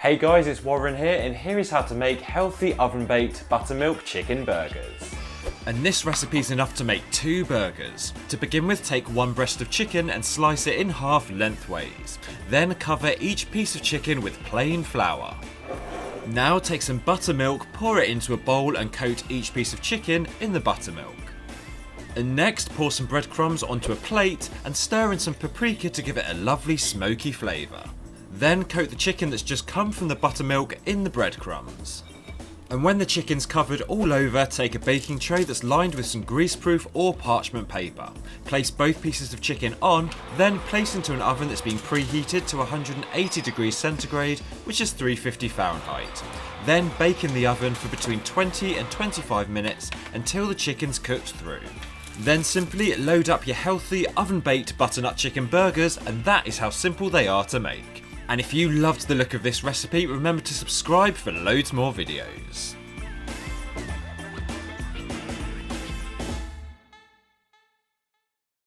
Hey guys, it's Warren here, and here is how to make healthy oven-baked buttermilk chicken burgers. And this recipe is enough to make 2 burgers. To begin with, take 1 breast of chicken and slice it in half lengthways. Then cover each piece of chicken with plain flour. Now take some buttermilk, pour it into a bowl and coat each piece of chicken in the buttermilk. And next, pour some breadcrumbs onto a plate and stir in some paprika to give it a lovely smoky flavour. Then coat the chicken that's just come from the buttermilk in the breadcrumbs. And when the chicken's covered all over, take a baking tray that's lined with some greaseproof or parchment paper. Place both pieces of chicken on, then place into an oven that's been preheated to 180 degrees centigrade, which is 350 Fahrenheit. Then bake in the oven for between 20 and 25 minutes until the chicken's cooked through. Then simply load up your healthy oven-baked butternut chicken burgers, and that is how simple they are to make. And if you loved the look of this recipe, remember to subscribe for loads more videos.